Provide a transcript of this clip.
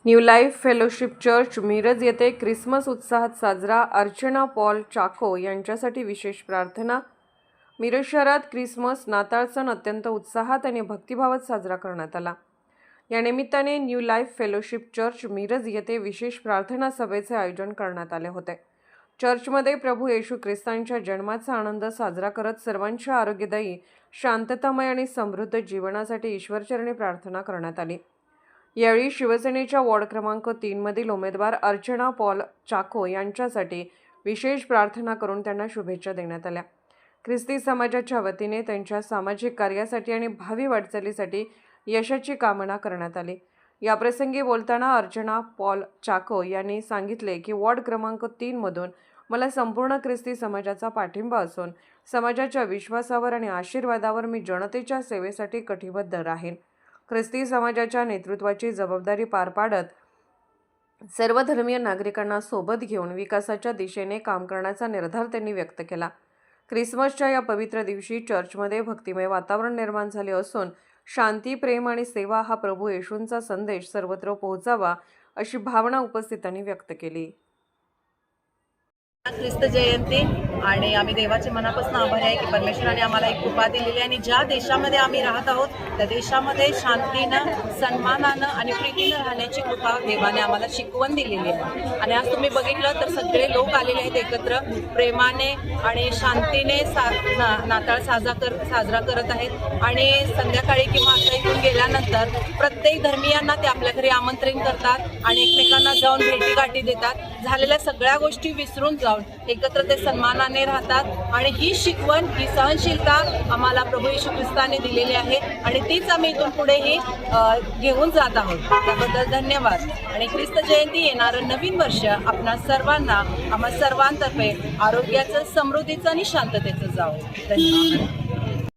New life fellowship church Miraj येथे Christmas उत्साहात साजरा। अर्चना पॉल चाको यांच्यासाठी विशेष प्रार्थना। मिरज शहरात ख्रिसमस नाताळ सण अत्यंत उत्साहात आणि भक्तिभावात साजरा करण्यात आला। या निमित्ताने new life fellowship church Miraj येथे विशेष प्रार्थना सभेचे आयोजन करण्यात आले होते। चर्चमध्ये प्रभू येशू ख्रिस्तांच्या जन्माचा आनंद साजरा करत सर्वांच्या आरोग्यदायी, शांततामय आणि समृद्ध जीवनासाठी ईश्वरचरणी प्रार्थना करण्यात आली। यावेळी शिवसेनेच्या वॉर्ड क्रमांक 3 मधील उमेदवार अर्चना पॉल चाको यांच्यासाठी विशेष प्रार्थना करून त्यांना शुभेच्छा देण्यात आल्या। ख्रिस्ती समाजाच्या वतीने त्यांच्या सामाजिक कार्यासाठी आणि भावी वाटचालीसाठी यशाची कामना करण्यात आली। याप्रसंगी बोलताना अर्चना पॉल चाको यांनी सांगितले की वॉर्ड क्रमांक 3 मधून मला संपूर्ण ख्रिस्ती समाजाचा पाठिंबा असून समाजाच्या विश्वासावर आणि आशीर्वादावर मी जनतेच्या सेवेसाठी कटिबद्ध राहीन। ख्रिस्ती समाजाच्या नेतृत्वाची जबाबदारी पार पाडत सर्व धर्मीय नागरिकांना सोबत घेऊन विकासाच्या दिशेने काम करण्याचा निर्धार त्यांनी व्यक्त केला। ख्रिसमसच्या या पवित्र दिवशी चर्चमध्ये भक्तिमय वातावरण निर्माण झाले असून शांती, प्रेम आणि सेवा हा प्रभू येशूंचा संदेश सर्वत्र पोहोचावा अशी भावना उपस्थितांनी व्यक्त केली। ख्रिस्त जयंती आणि आम्ही देवाचे मनापासून आभारी आहे की परमेश्वराने आम्हाला एक कृपा दिलेली आहे आणि ज्या देशामध्ये आम्ही राहत आहोत त्या देशामध्ये शांतीनं, सन्मानानं आणि प्रीतीनं राहण्याची कृपा देवाने आम्हाला शिकवण दिलेली आहे। आणि आज तुम्ही बघितलं तर सगळे लोक आलेले आहेत एकत्र प्रेमाने आणि शांतीने नाताळ साजरा करत आहेत। आणि संध्याकाळी किंवा आता इथून गेल्यानंतर प्रत्येक धर्मीयांना ते आपल्या घरी आमंत्रण करतात आणि एकमेकांना जाऊन भेटीगाठी देतात। झालेल्या सगळ्या गोष्टी विसरून जाऊन एकत्र ते सन्मानाने राहतात आणि ही शिकवण, ही सहनशीलता आम्हाला प्रभू येशू ख्रिस्ताने दिलेली आहे आणि तीच आम्ही इथून पुढेही घेऊन जात आहोत। त्याबद्दल धन्यवाद। आणि ख्रिस्त जयंती येणारं नवीन वर्ष आपणा सर्वांना, आम्हा सर्वांतर्फे आरोग्याचं, समृद्धीचं आणि शांततेचं जावो। धन्यवाद।